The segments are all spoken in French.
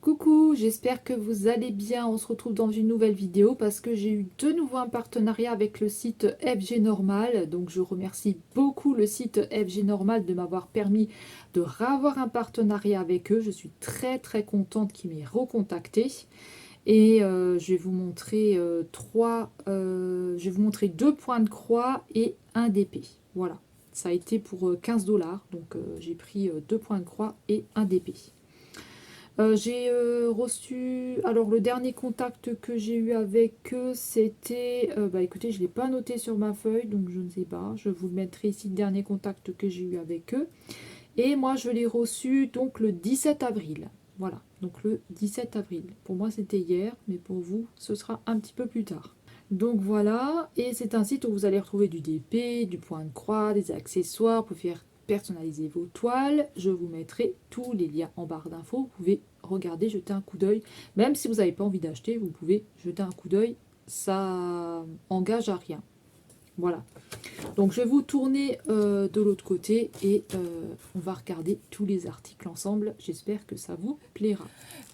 Coucou, j'espère que vous allez bien. On se retrouve dans une nouvelle vidéo parce que j'ai eu de nouveau un partenariat avec le site FG Normal. Donc je remercie beaucoup le site FG Normal de m'avoir permis de revoir un partenariat avec eux. Je suis très contente qu'ils m'aient recontacté. Et je vais vous montrer je vais vous montrer deux points de croix et un d'épée. Voilà, ça a été pour 15 $. Donc j'ai pris deux points de croix et un d'épée. J'ai reçu... Alors, le dernier contact que j'ai eu avec eux, c'était... écoutez, je ne l'ai pas noté sur ma feuille, donc je ne sais pas. Je vous le mettrai ici, le dernier contact que j'ai eu avec eux. Et moi, je l'ai reçu donc le 17 avril. Voilà, donc le 17 avril. Pour moi, c'était hier, mais pour vous, ce sera un petit peu plus tard. Donc voilà, et c'est un site où vous allez retrouver du DP, du point de croix, des accessoires pour faire personnaliser vos toiles. Je vous mettrai tous les liens en barre d'infos. Vous pouvez regarder, jeter un coup d'œil. Même si vous n'avez pas envie d'acheter, vous pouvez jeter un coup d'œil. Ça engage à rien. Voilà. Donc je vais vous tourner de l'autre côté et on va regarder tous les articles ensemble. J'espère que ça vous plaira.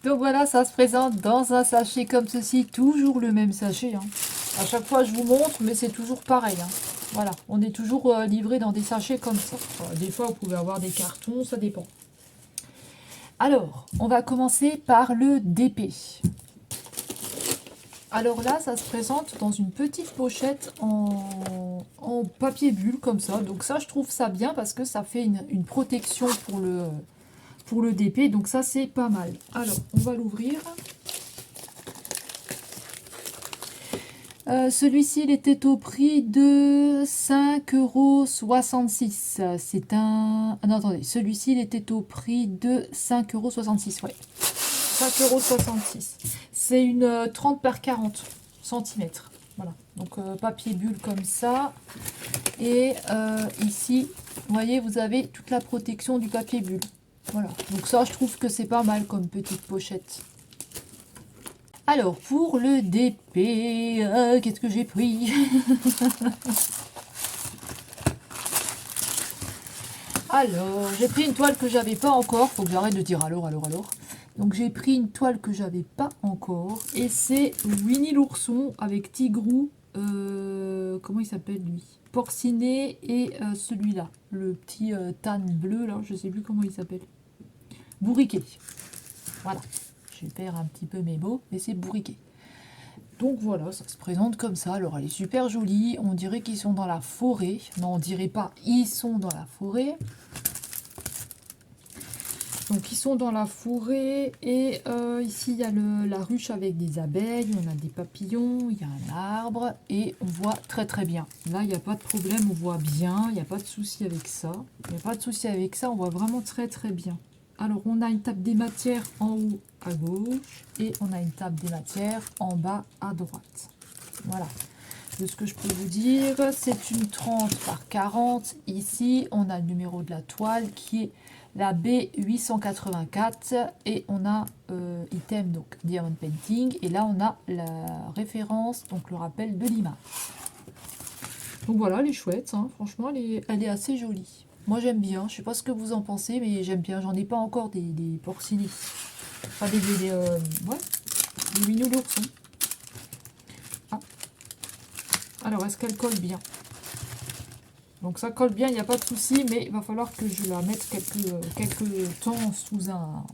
Donc voilà, ça se présente dans un sachet comme ceci. Toujours le même sachet. À chaque fois je vous montre, mais c'est toujours pareil. Voilà, on est toujours livré dans des sachets comme ça. Des fois vous pouvez avoir des cartons, ça dépend. Alors, on va commencer par le DP. Alors là, ça se présente dans une petite pochette en papier bulle comme ça. Donc ça, je trouve ça bien parce que ça fait une protection pour le DP. Donc ça, c'est pas mal. Alors, on va l'ouvrir. Celui-ci, il était au prix de 5,66 €. C'est un... Ah non, attendez. Celui-ci, il était au prix de 5,66 €. Ouais. 5,66 €. C'est une 30 par 40 cm. Voilà. Donc papier bulle comme ça. Et ici, vous voyez, vous avez toute la protection du papier bulle. Voilà. Donc ça, je trouve que c'est pas mal comme petite pochette. Alors, pour le DP, qu'est-ce que j'ai pris? Alors, j'ai pris une toile que j'avais pas encore. Faut que j'arrête de dire alors. Donc j'ai pris une toile que j'avais pas encore. Et c'est Winnie l'ourson avec Tigrou. Comment il s'appelle lui? Porcinet et celui-là. Le petit tan bleu là, je sais plus comment il s'appelle. Bourriquet. Voilà. Je perds un petit peu mes mots, mais c'est bourriquet. Donc voilà, ça se présente comme ça. Alors elle est super jolie. On dirait qu'ils sont dans la forêt. Non, on dirait pas. Ils sont dans la forêt. Donc ils sont dans la forêt. Et ici il y a la ruche avec des abeilles. On a des papillons. Il y a un arbre. Et on voit très bien. Là, il n'y a pas de problème. On voit bien. Il n'y a pas de souci avec ça. Il n'y a pas de souci avec ça. On voit vraiment très bien. Alors, on a une table des matières en haut à gauche et on a une table des matières en bas à droite. Voilà. De ce que je peux vous dire, c'est une 30 par 40. Ici, on a le numéro de la toile qui est la B884 et on a item, donc Diamond Painting. Et là, on a la référence, donc le rappel de l'image. Donc voilà, elle est chouette. Franchement, elle est assez jolie. Moi j'aime bien, je sais pas ce que vous en pensez, mais j'aime bien. J'en ai pas encore des porcinés. Enfin des Winnie l'ourson. Ah. Alors est-ce qu'elle colle bien? Donc ça colle bien, il n'y a pas de souci, mais il va falloir que je la mette quelques temps sous un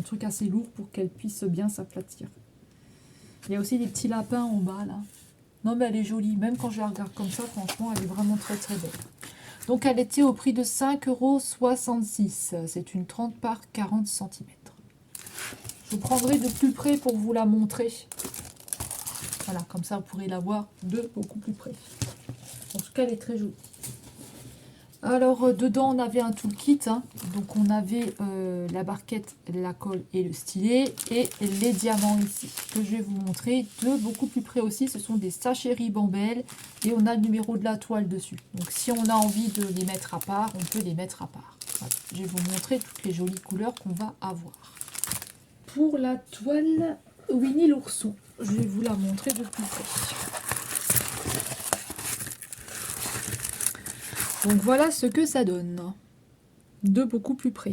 truc assez lourd pour qu'elle puisse bien s'aplatir. Il y a aussi des petits lapins en bas là. Non mais elle est jolie, même quand je la regarde comme ça, franchement elle est vraiment très belle. Donc elle était au prix de 5,66 €. C'est une 30 par 40 cm. Je vous prendrai de plus près pour vous la montrer. Voilà, comme ça vous pourrez la voir de beaucoup plus près. En tout cas, elle est très jolie. Alors dedans on avait un toolkit. Donc on avait la barquette, la colle et le stylet. Et les diamants ici, que je vais vous montrer de beaucoup plus près aussi. Ce sont des sachets ribambelle. Et on a le numéro de la toile dessus. Donc si on a envie de les mettre à part, on peut les mettre à part. Voilà. Je vais vous montrer toutes les jolies couleurs qu'on va avoir. Pour la toile Winnie l'ourson, je vais vous la montrer de plus près. Donc voilà ce que ça donne, de beaucoup plus près.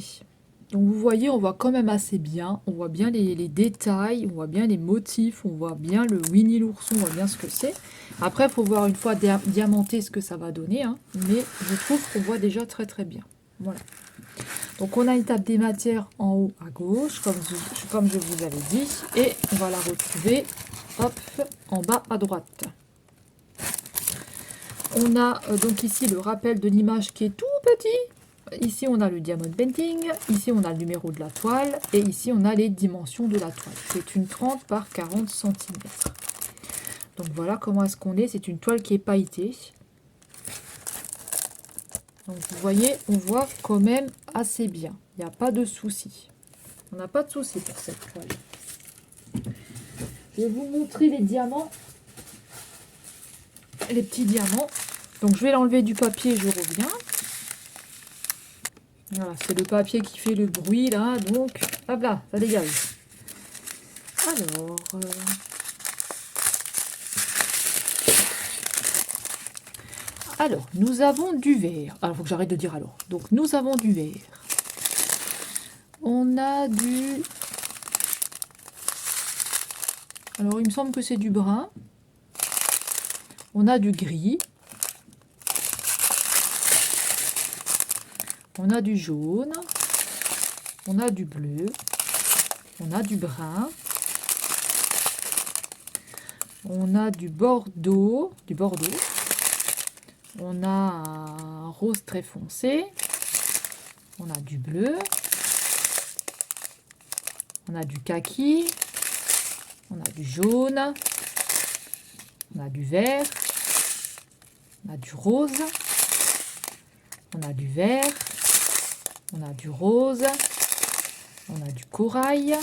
Donc vous voyez, on voit quand même assez bien. On voit bien les détails, on voit bien les motifs, on voit bien le Winnie l'ourson, on voit bien ce que c'est. Après, il faut voir une fois diamanté ce que ça va donner. Hein. Mais je trouve qu'on voit déjà très très bien. Voilà. Donc on a une table des matières en haut à gauche, comme je vous avais dit. Et on va la retrouver hop, en bas à droite. On a donc ici le rappel de l'image qui est tout petit. Ici, on a le diamond painting. Ici, on a le numéro de la toile. Et ici, on a les dimensions de la toile. C'est une 30 par 40 cm. Donc voilà comment est-ce qu'on est. C'est une toile qui est pailletée. Donc vous voyez, on voit quand même assez bien. Il n'y a pas de souci. On n'a pas de souci pour cette toile. Je vais vous montrer les diamants. Les petits diamants. Donc je vais l'enlever du papier, je reviens. Voilà, c'est le papier qui fait le bruit là, donc hop là, ça dégage. Alors, nous avons du vert. Alors, il faut que j'arrête de dire alors. Donc, nous avons du vert. On a du... Alors, il me semble que c'est du brun. On a du gris. On a du jaune. On a du bleu. On a du brun. On a du bordeaux. On a un rose très foncé. On a du bleu. On a du kaki. On a du jaune. On a du vert. On a du rose. On a du vert. On a du rose. On a du corail.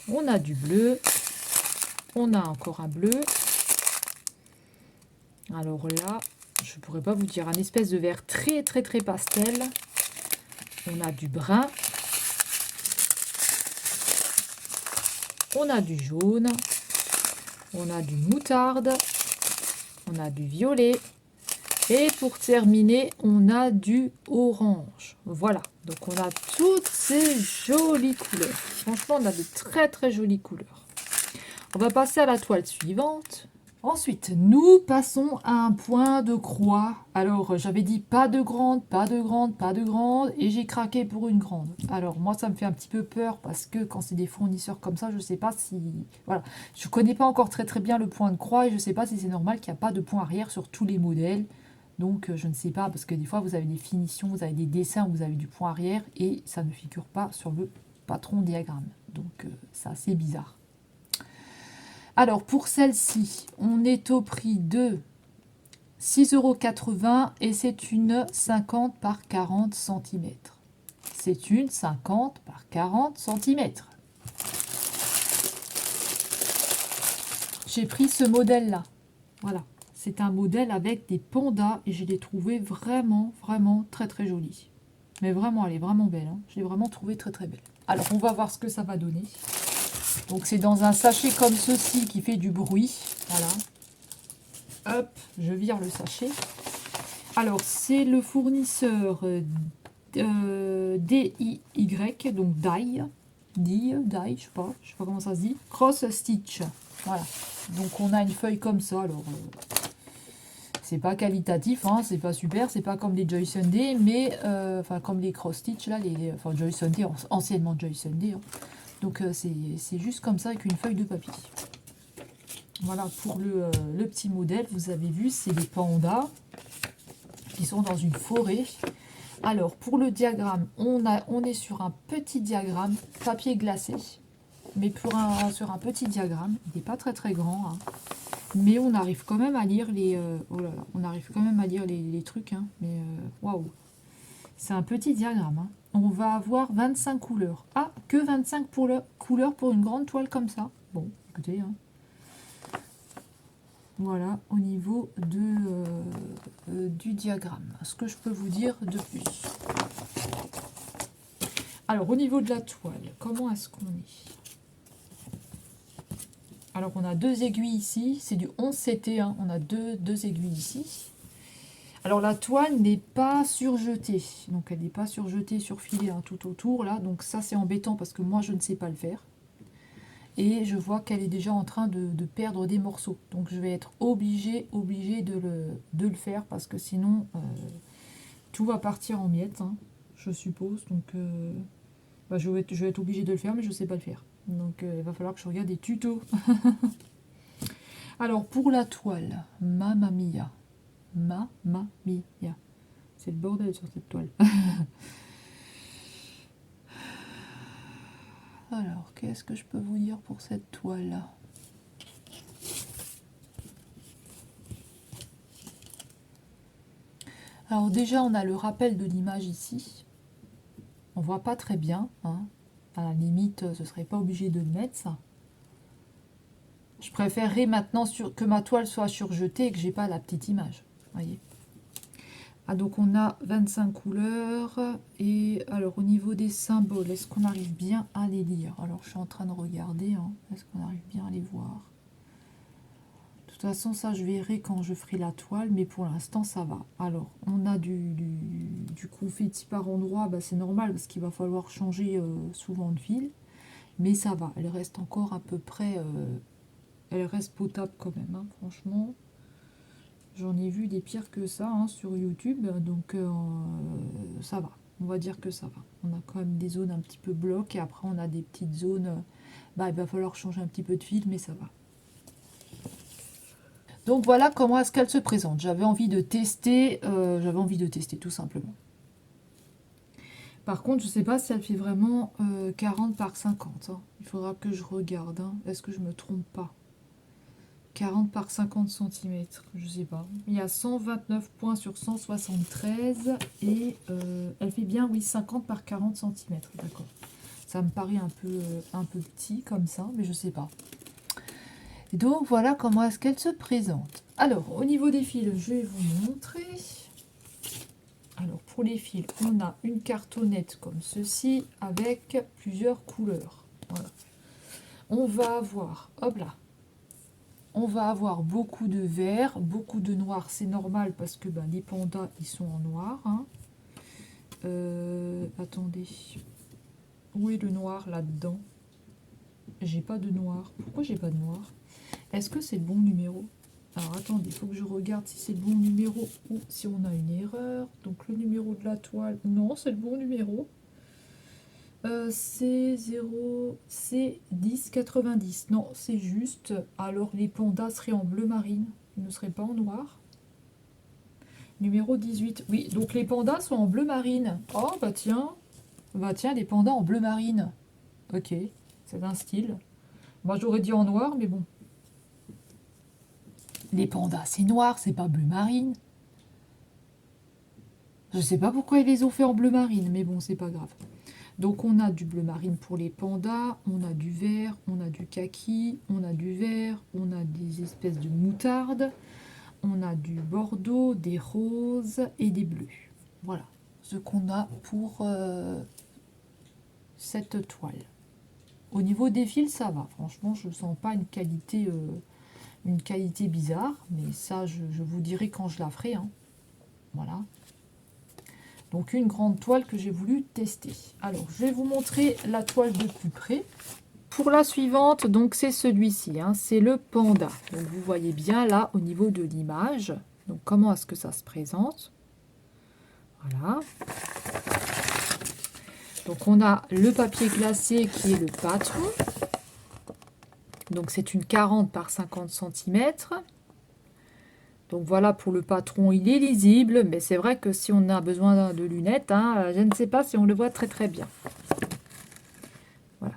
On a du bleu. On a encore un bleu. Alors là, je ne pourrais pas vous dire, un espèce de vert très très très pastel. On a du brun. On a du jaune. On a du moutarde. On a du violet. Et pour terminer, on a du orange. Voilà, donc on a toutes ces jolies couleurs. Franchement, on a de très très jolies couleurs. On va passer à la toile suivante. Ensuite, nous passons à un point de croix. Alors, j'avais dit pas de grande, pas de grande, pas de grande, et j'ai craqué pour une grande. Alors, moi, ça me fait un petit peu peur parce que quand c'est des fournisseurs comme ça, je sais pas si... Voilà, je connais pas encore très très bien le point de croix et je sais pas si c'est normal qu'il n'y a pas de point arrière sur tous les modèles. Donc, je ne sais pas, parce que des fois, vous avez des finitions, vous avez des dessins où vous avez du point arrière et ça ne figure pas sur le patron diagramme. Donc, c'est assez bizarre. Alors, pour celle-ci, on est au prix de 6,80 € et c'est une 50 par 40 cm. C'est une 50 par 40 cm. J'ai pris ce modèle-là. Voilà. C'est un modèle avec des pandas et je l'ai trouvé vraiment, vraiment très, très joli. Mais vraiment, elle est vraiment belle. Hein. Je l'ai vraiment trouvé très, très belle. Alors, on va voir ce que ça va donner. Donc, c'est dans un sachet comme ceci qui fait du bruit. Voilà. Hop, je vire le sachet. Alors, c'est le fournisseur DIY, donc DIY, je sais pas comment ça se dit. Cross Stitch. Voilà. Donc, on a une feuille comme ça. Alors, c'est pas qualitatif, hein, c'est pas super, c'est pas comme les Joy Sunday, mais enfin comme les Cross Stitch là, enfin Joy Sunday, anciennement Joy Sunday. Hein. Donc c'est juste comme ça avec une feuille de papier. Voilà pour le petit modèle, vous avez vu, c'est des pandas qui sont dans une forêt. Alors pour le diagramme, on est sur un petit diagramme papier glacé, mais sur un petit diagramme, il n'est pas très très grand. Hein. Mais on arrive quand même à lire les... oh là là, on arrive quand même à lire les trucs. Hein, mais waouh. C'est un petit diagramme. Hein. On va avoir 25 couleurs. Ah, que 25 couleurs pour une grande toile comme ça. Bon, écoutez. Hein. Voilà, au niveau du diagramme. Ce que je peux vous dire de plus. Alors, au niveau de la toile, comment est-ce qu'on est ? Alors, on a deux aiguilles ici. C'est du 11 CT. Hein. On a deux aiguilles ici. Alors la toile n'est pas surjetée, donc elle n'est pas surjetée, surfilée hein, tout autour là, donc ça c'est embêtant parce que moi je ne sais pas le faire. Et je vois qu'elle est déjà en train de perdre des morceaux, donc je vais être obligée de le faire parce que sinon tout va partir en miettes, hein, je suppose, donc bah, je vais être obligée de le faire mais je ne sais pas le faire. Donc il va falloir que je regarde des tutos. Alors pour la toile, Mamma Mia. Mamma Mia. C'est le bordel sur cette toile. Alors, qu'est-ce que je peux vous dire pour cette toile? Alors déjà, on a le rappel de l'image ici. On voit pas très bien. Hein. À la limite, ce serait pas obligé de le mettre, ça. Je préférerais maintenant que ma toile soit surjetée et que j'ai pas la petite image. Voyez. Ah, donc on a 25 couleurs. Et alors au niveau des symboles, est-ce qu'on arrive bien à les lire? Alors je suis en train de regarder. Hein. Est-ce qu'on arrive bien à les voir? De toute façon, ça je verrai quand je ferai la toile, mais pour l'instant ça va. Alors, on a du confetti par endroit, bah, c'est normal parce qu'il va falloir changer souvent de fil. Mais ça va, elle reste encore à peu près... elle reste potable quand même, hein, franchement. J'en ai vu des pires que ça hein, sur YouTube, donc ça va. On va dire que ça va. On a quand même des zones un petit peu blocs et après on a des petites zones... bah, il va falloir changer un petit peu de fil, mais ça va. Donc voilà comment est-ce qu'elle se présente. J'avais envie de tester tout simplement. Par contre, je ne sais pas si elle fait vraiment 40 par 50. Hein. Il faudra que je regarde. Hein. Est-ce que je me trompe pas? 40 par 50 cm, je ne sais pas. Il y a 129 points sur 173 et elle fait bien, oui, 50 par 40 cm. D'accord. Ça me paraît un peu petit comme ça, mais je ne sais pas. Et donc voilà comment est-ce qu'elle se présente. Alors au niveau des fils, je vais vous montrer. Alors pour les fils, on a une cartonnette comme ceci avec plusieurs couleurs. Voilà. On va avoir, hop là, on va avoir beaucoup de vert, beaucoup de noir. C'est normal parce que ben, les pandas ils sont en noir. Hein. Attendez, où est le noir là-dedans? J'ai pas de noir. Pourquoi j'ai pas de noir? Est-ce que c'est le bon numéro? Alors attendez, il faut que je regarde si c'est le bon numéro ou si on a une erreur. Donc le numéro de la toile, non, c'est le bon numéro. C'est 0, c'est 10,90. Non, c'est juste. Alors les pandas seraient en bleu marine, ils ne seraient pas en noir. Numéro 18. Oui, donc les pandas sont en bleu marine. Oh bah tiens, les pandas en bleu marine. Ok, c'est un style. Moi j'aurais dit en noir, mais bon. Les pandas, c'est noir, c'est pas bleu marine. Je sais pas pourquoi ils les ont fait en bleu marine, mais bon, c'est pas grave. Donc on a du bleu marine pour les pandas, on a du vert, on a du kaki, on a du vert, on a des espèces de moutarde, on a du bordeaux, des roses et des bleus. Voilà ce qu'on a pour cette toile. Au niveau des fils, ça va. Franchement, je ne sens pas une qualité bizarre, mais ça, je vous dirai quand je la ferai. Hein. Voilà. Donc, une grande toile que j'ai voulu tester. Alors, je vais vous montrer la toile de plus près. Pour la suivante, donc c'est celui-ci, hein, c'est le panda. Donc, vous voyez bien là, au niveau de l'image. Donc, comment est-ce que ça se présente? Voilà. Donc, on a le papier glacé qui est le patron. Donc c'est une 40 par 50 cm. Donc voilà pour le patron, il est lisible, mais c'est vrai que si on a besoin de lunettes, hein, je ne sais pas si on le voit très très bien. Voilà.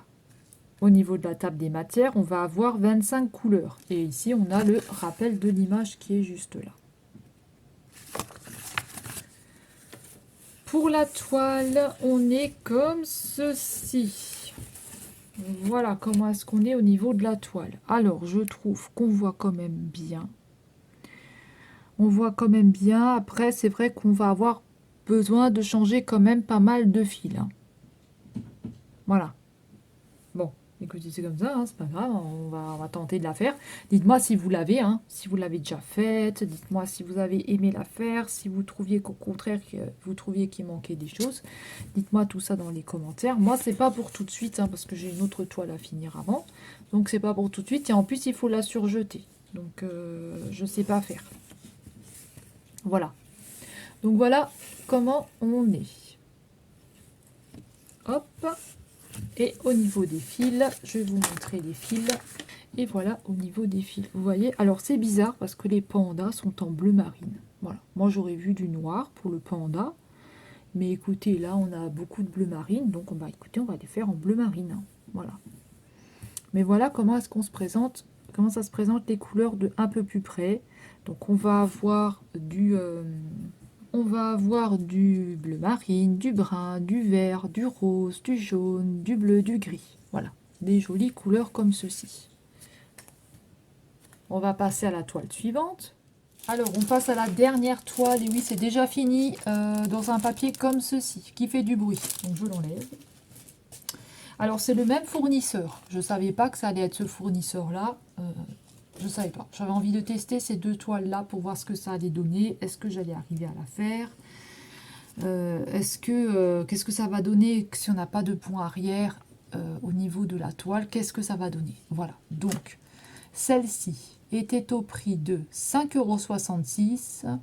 Au niveau de la table des matières, on va avoir 25 couleurs. Et ici, on a le rappel de l'image qui est juste là. Pour la toile, on est comme ceci. Voilà comment est-ce qu'on est au niveau de la toile. Alors, je trouve qu'on voit quand même bien. On voit quand même bien. Après, c'est vrai qu'on va avoir besoin de changer quand même pas mal de fils. Hein. Voilà. Bon, écoutez, c'est comme ça, hein, c'est pas grave, on va tenter de la faire. Dites-moi si vous l'avez, hein, si vous l'avez déjà faite, dites-moi si vous avez aimé la faire, si vous trouviez qu'au contraire, que vous trouviez qu'il manquait des choses. Dites-moi tout ça dans les commentaires. Moi, c'est pas pour tout de suite, hein, parce que j'ai une autre toile à finir avant. Donc, c'est pas pour tout de suite. Et en plus, il faut la surjeter. Donc, je sais pas faire. Voilà. Donc, voilà comment on est. Hop. Et au niveau des fils, je vais vous montrer les fils. Et voilà au niveau des fils. Vous voyez, alors c'est bizarre parce que les pandas sont en bleu marine. Voilà. Moi j'aurais vu du noir pour le panda. Mais écoutez, là on a beaucoup de bleu marine. Donc écoutez, on va les faire en bleu marine. Hein. Voilà. Mais voilà comment est-ce qu'on se présente. Comment ça se présente les couleurs de un peu plus près. Donc on va avoir du... on va avoir du bleu marine, du brun, du vert, du rose, du jaune, du bleu, du gris. Voilà, des jolies couleurs comme ceci. On va passer à la toile suivante. Alors, on passe à la dernière toile. Et oui, c'est déjà fini dans un papier comme ceci, qui fait du bruit. Donc, je l'enlève. Alors, c'est le même fournisseur. Je ne savais pas que ça allait être ce fournisseur-là. Je ne savais pas. J'avais envie de tester ces deux toiles-là pour voir ce que ça allait donner. Est-ce que j'allais arriver à la faire? Qu'est-ce que ça va donner si on n'a pas de point arrière au niveau de la toile? Qu'est-ce que ça va donner? Voilà. Donc, celle-ci était au prix de 5,66 €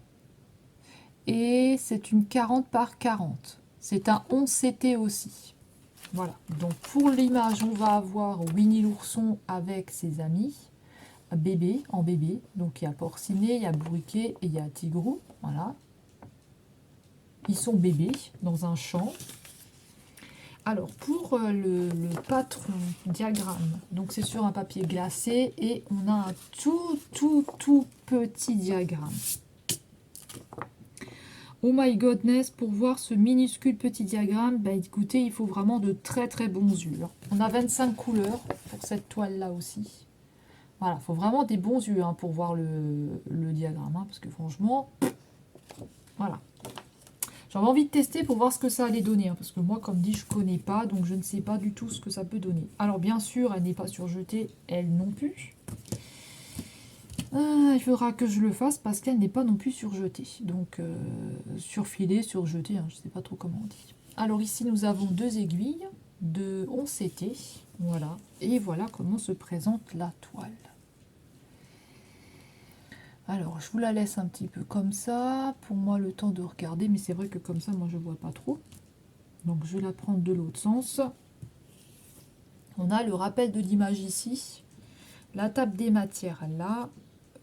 et c'est une 40 par 40. C'est un 11 CT aussi. Voilà. Donc, pour l'image, on va avoir Winnie l'ourson avec ses amis. Bébé, en bébé. Donc il y a Porcinet, il y a Bourriquet et il y a Tigrou. Voilà. Ils sont bébés dans un champ. Alors pour le patron diagramme, donc c'est sur un papier glacé et on a un tout petit diagramme. Oh my godness, pour voir ce minuscule petit diagramme, bah écoutez, il faut vraiment de très bons yeux. On a 25 couleurs pour cette toile là aussi. Voilà, il faut vraiment des bons yeux hein, pour voir le diagramme, hein, parce que franchement, voilà. J'avais envie de tester pour voir ce que ça allait donner, hein, parce que moi, comme dit, je ne connais pas, donc je ne sais pas du tout ce que ça peut donner. Alors bien sûr, elle n'est pas surjetée, elle non plus. Il faudra que je le fasse parce qu'elle n'est pas non plus surjetée. Donc, surfilée, surjetée, hein, je ne sais pas trop comment on dit. Alors ici, nous avons deux aiguilles de 11 CT. Voilà. Et voilà comment se présente la toile. Alors, je vous la laisse un petit peu comme ça. Pour moi, le temps de regarder. Mais c'est vrai que comme ça, moi, je ne vois pas trop. Donc, je vais la prendre de l'autre sens. On a le rappel de l'image ici. La table des matières là.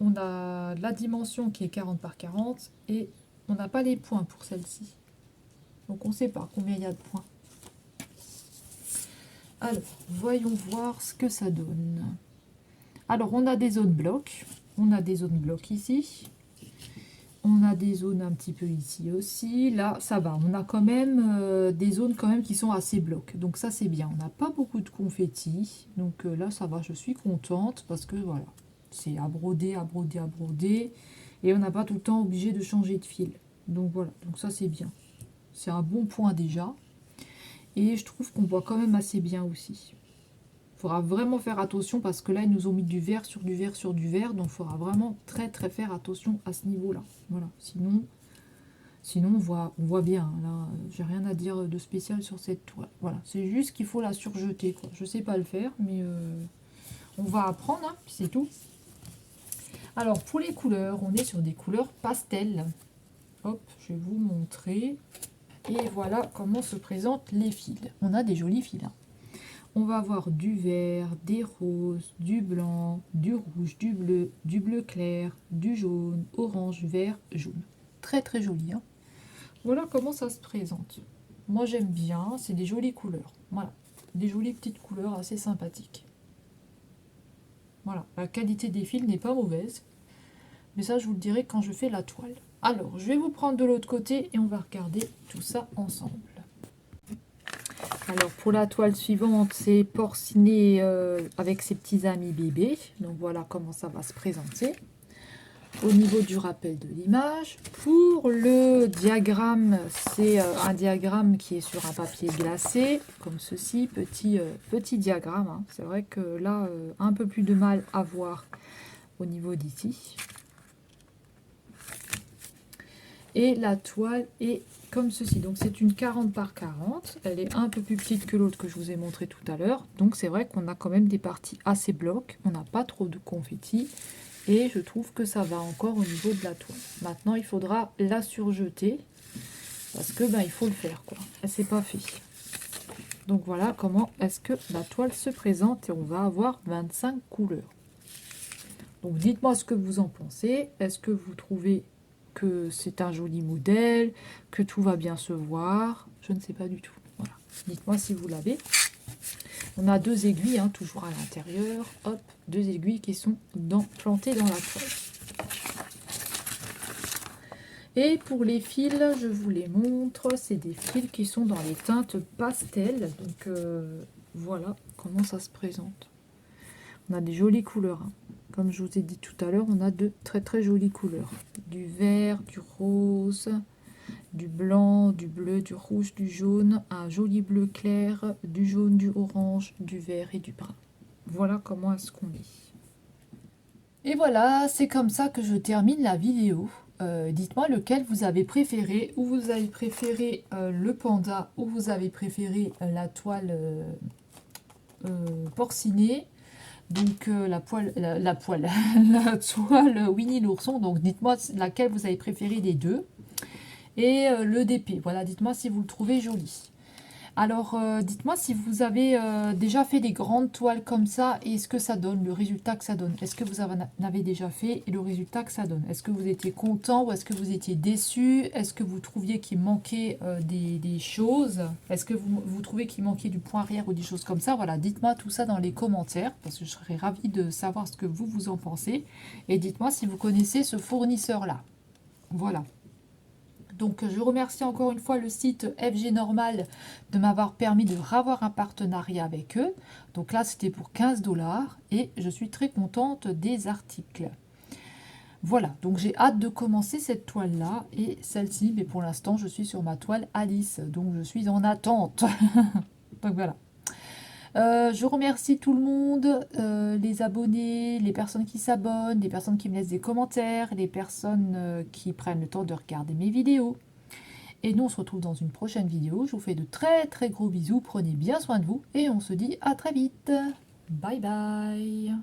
On a la dimension qui est 40 par 40. Et on n'a pas les points pour celle-ci. Donc, on ne sait pas combien il y a de points. Alors, voyons voir ce que ça donne. Alors, on a des zones blocs. On a des zones blocs ici. On a des zones un petit peu ici aussi. Là, ça va. On a quand même des zones quand même qui sont assez blocs. Donc ça, c'est bien. On n'a pas beaucoup de confettis. Donc là, ça va. Je suis contente parce que voilà. C'est à broder, à broder, à broder. Et on n'a pas tout le temps obligé de changer de fil. Donc voilà. Donc ça, c'est bien. C'est un bon point déjà. Et je trouve qu'on voit quand même assez bien aussi. Il faudra vraiment faire attention parce que là, ils nous ont mis du vert sur du vert sur du vert. Donc, il faudra vraiment très faire attention à ce niveau-là. Voilà. Sinon on voit bien. Là, j'ai rien à dire de spécial sur cette toile. Voilà. C'est juste qu'il faut la surjeter, quoi. Je sais pas le faire, mais on va apprendre. Hein, puis c'est tout. Alors, pour les couleurs, on est sur des couleurs pastel. Hop, je vais vous montrer. Et voilà comment se présentent les fils. On a des jolis fils. Hein. On va avoir du vert, des roses, du blanc, du rouge, du bleu clair, du jaune, orange, vert, jaune. Très joli. Hein. Voilà comment ça se présente. Moi j'aime bien, c'est des jolies couleurs. Voilà, des jolies petites couleurs assez sympathiques. Voilà, la qualité des fils n'est pas mauvaise. Mais ça je vous le dirai quand je fais la toile. Alors, je vais vous prendre de l'autre côté et on va regarder tout ça ensemble. Alors pour la toile suivante, c'est Porcinet avec ses petits amis bébés. Donc voilà comment ça va se présenter. au niveau du rappel de l'image. Pour le diagramme, c'est un diagramme qui est sur un papier glacé, comme ceci, petit diagramme. Hein. C'est vrai que là, un peu plus de mal à voir au niveau d'ici. Et la toile est comme ceci. Donc c'est une 40 par 40. Elle est un peu plus petite que l'autre que je vous ai montré tout à l'heure. Donc c'est vrai qu'on a quand même des parties assez blocs. On n'a pas trop de confetti. Et je trouve que ça va encore au niveau de la toile. Maintenant, il faudra la surjeter. Parce que il faut le faire, quoi. Et c'est pas fait. Donc voilà comment est-ce que la toile se présente. Et on va avoir 25 couleurs. Donc dites-moi ce que vous en pensez. Est-ce que vous trouvez que c'est un joli modèle, que tout va bien se voir? Je ne sais pas du tout. Voilà. Dites-moi si vous l'avez. On a 2 aiguilles, hein, toujours à l'intérieur. Hop, 2 aiguilles qui sont plantées dans la toile. Et pour les fils, je vous les montre. C'est des fils qui sont dans les teintes pastel. Donc voilà comment ça se présente. On a des jolies couleurs. Hein. Comme je vous ai dit tout à l'heure, on a de très très jolies couleurs. Du vert, du rose, du blanc, du bleu, du rouge, du jaune, un joli bleu clair, du jaune, du orange, du vert et du brun. Voilà comment est-ce qu'on est. Et voilà, c'est comme ça que je termine la vidéo. Dites-moi lequel vous avez préféré, ou vous avez préféré le panda, ou vous avez préféré la toile porcinée. Donc la toile Winnie l'ourson. Donc dites-moi laquelle vous avez préféré des deux. Et le DP, voilà, dites-moi si vous le trouvez joli. Alors dites-moi si vous avez déjà fait des grandes toiles comme ça, et ce que ça donne, le résultat que ça donne. Est-ce que vous en avez déjà fait et le résultat que ça donne? Est-ce que vous étiez content ou est-ce que vous étiez déçu? Est-ce que vous trouviez qu'il manquait des choses? Est-ce que vous trouvez qu'il manquait du point arrière ou des choses comme ça? Voilà, dites-moi tout ça dans les commentaires parce que je serais ravie de savoir ce que vous en pensez. Et dites-moi si vous connaissez ce fournisseur-là. Voilà. Donc je remercie encore une fois le site FG Normal de m'avoir permis de revoir un partenariat avec eux. Donc là c'était pour 15 $ et je suis très contente des articles. Voilà, donc j'ai hâte de commencer cette toile là et celle-ci, mais pour l'instant je suis sur ma toile Alice, donc je suis en attente. Donc voilà. Je remercie tout le monde, les abonnés, les personnes qui s'abonnent, les personnes qui me laissent des commentaires, les personnes qui prennent le temps de regarder mes vidéos. Et nous, on se retrouve dans une prochaine vidéo. Je vous fais de très très gros bisous. Prenez bien soin de vous et on se dit à très vite. Bye bye.